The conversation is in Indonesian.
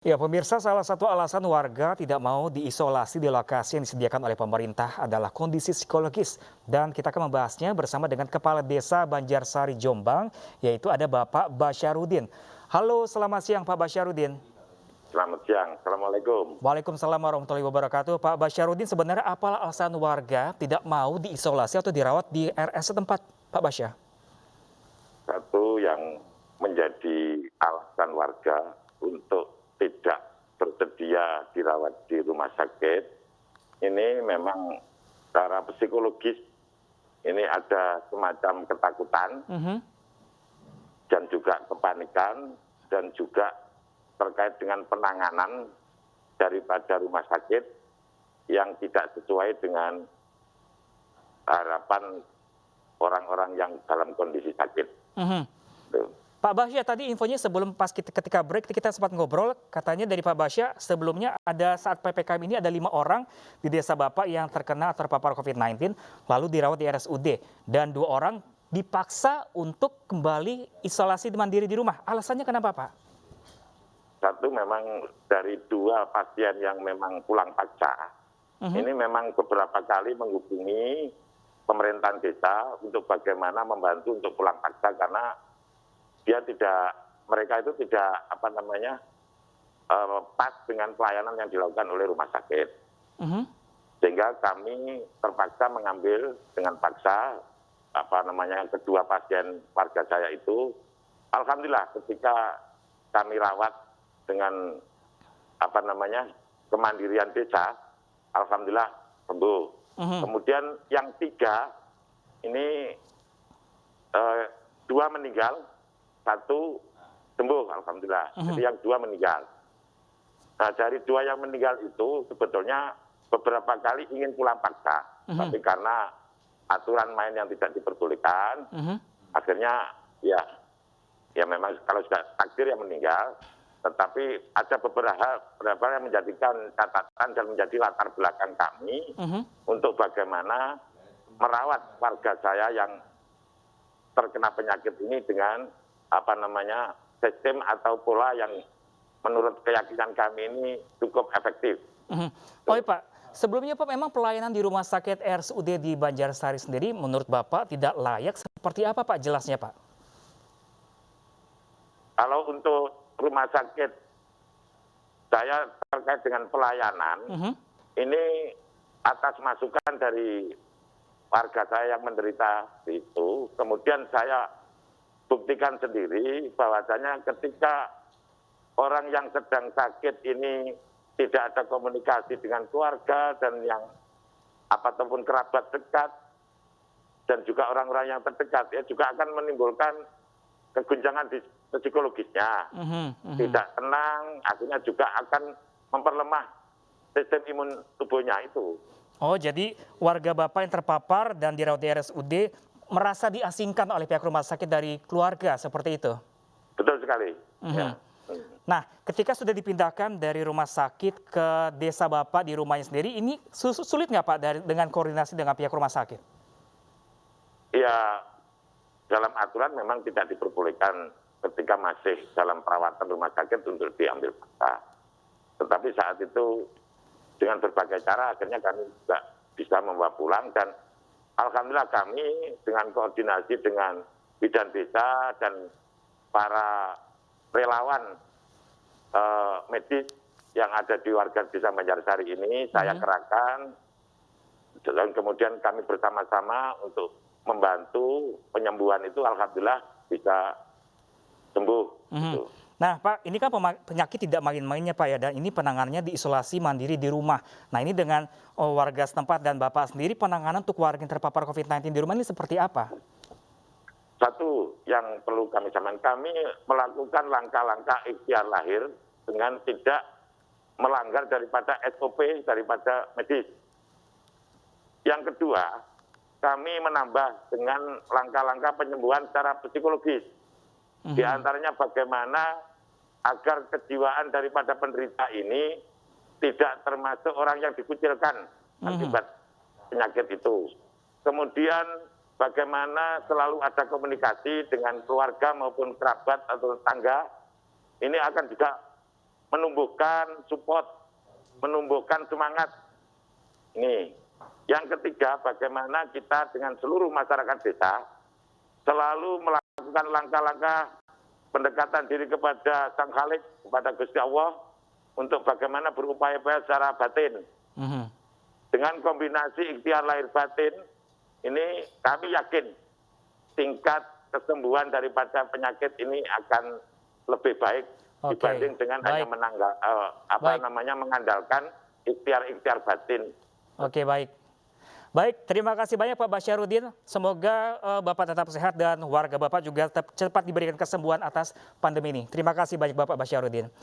Ya, pemirsa, salah satu alasan warga tidak mau diisolasi di lokasi yang disediakan oleh pemerintah adalah kondisi psikologis. Dan kita akan membahasnya bersama dengan Kepala Desa Banjarsari Jombang, yaitu ada Bapak Basyarudin. Halo, selamat siang Pak Basyarudin. Selamat siang, Assalamualaikum. Waalaikumsalam warahmatullahi wabarakatuh. Pak Basyarudin, sebenarnya apa alasan warga tidak mau diisolasi atau dirawat di RS setempat, Pak Basya? Satu yang menjadi alasan warga untuk tidak bersedia dirawat di rumah sakit, ini memang secara psikologis ini ada semacam ketakutan dan juga kepanikan dan juga terkait dengan penanganan daripada rumah sakit yang tidak sesuai dengan harapan orang-orang yang dalam kondisi sakit. Tuh. Pak Basya, tadi infonya sebelum ketika break kita sempat ngobrol, katanya dari Pak Basya sebelumnya ada saat PPKM ini ada 5 orang di desa Bapak yang terkena terpapar COVID-19 lalu dirawat di RSUD dan 2 orang dipaksa untuk kembali isolasi mandiri di rumah. Alasannya kenapa, Pak? Satu, memang dari 2 pasien yang memang pulang paksa, ini memang beberapa kali menghubungi pemerintahan desa untuk bagaimana membantu untuk pulang paksa karena mereka itu tidak pas dengan pelayanan yang dilakukan oleh rumah sakit. Sehingga kami terpaksa mengambil dengan paksa kedua pasien warga saya itu. Alhamdulillah ketika kami rawat dengan kemandirian desa, alhamdulillah sembuh. Kemudian yang 3 ini 2 meninggal, 1 sembuh, alhamdulillah. Jadi yang 2 meninggal. Nah, dari 2 yang meninggal itu sebetulnya beberapa kali ingin pulang paksa, tapi karena aturan main yang tidak diperbolehkan, akhirnya ya memang kalau sudah takdir yang meninggal. Tetapi ada beberapa yang menjadikan catatan dan menjadi latar belakang kami untuk bagaimana merawat warga saya yang terkena penyakit ini dengan sistem atau pola yang menurut keyakinan kami ini cukup efektif. Oh iya, Pak, sebelumnya Pak memang pelayanan di rumah sakit RSUD di Banjarsari sendiri menurut Bapak tidak layak, seperti apa Pak jelasnya, Pak? Kalau untuk rumah sakit saya terkait dengan pelayanan, ini atas masukan dari warga saya yang menderita itu, kemudian saya buktikan sendiri bahwasanya ketika orang yang sedang sakit ini tidak ada komunikasi dengan keluarga dan yang ataupun kerabat dekat dan juga orang-orang yang terdekat, ya juga akan menimbulkan keguncangan di psikologisnya, tidak tenang, akhirnya juga akan memperlemah sistem imun tubuhnya itu. Oh, jadi warga Bapak yang terpapar dan dirawat di RSUD merasa diasingkan oleh pihak rumah sakit dari keluarga, seperti itu? Betul sekali. Ya. Nah, ketika sudah dipindahkan dari rumah sakit ke desa Bapak di rumahnya sendiri, ini sulit nggak Pak dengan koordinasi dengan pihak rumah sakit? Ya, dalam aturan memang tidak diperbolehkan ketika masih dalam perawatan rumah sakit untuk diambil paksa. Tetapi saat itu dengan berbagai cara akhirnya kami juga bisa membawa pulang dan alhamdulillah kami dengan koordinasi dengan bidan desa dan para relawan medis yang ada di warga desa Banjarsari ini saya kerahkan dan kemudian kami bersama-sama untuk membantu penyembuhan itu alhamdulillah bisa sembuh. Gitu. Nah Pak, ini kan penyakit tidak main-mainnya Pak ya, dan ini penanganannya diisolasi mandiri di rumah. Nah ini dengan warga setempat dan Bapak sendiri, penanganan untuk warga yang terpapar COVID-19 di rumah ini seperti apa? Satu yang perlu kami sampaikan, kami melakukan langkah-langkah ikhtiar lahir dengan tidak melanggar daripada SOP daripada medis. Yang kedua, kami menambah dengan langkah-langkah penyembuhan secara psikologis. Di antaranya bagaimana agar kejiwaan daripada penderita ini tidak termasuk orang yang dikucilkan akibat penyakit itu. Kemudian bagaimana selalu ada komunikasi dengan keluarga maupun kerabat atau tetangga, ini akan juga menumbuhkan support, menumbuhkan semangat. Ini. Yang ketiga, bagaimana kita dengan seluruh masyarakat desa selalu melakukan langkah-langkah pendekatan diri kepada Sang Khalik, kepada Gusti Allah, untuk bagaimana berupaya-upaya secara batin. Dengan kombinasi ikhtiar lahir batin, ini kami yakin tingkat kesembuhan daripada penyakit ini akan lebih baik dibanding dengan hanya mengandalkan ikhtiar-ikhtiar batin. Oke, baik. Baik, terima kasih banyak Pak Basyarudin. Semoga Bapak tetap sehat dan warga Bapak juga cepat diberikan kesembuhan atas pandemi ini. Terima kasih banyak Bapak Basyarudin.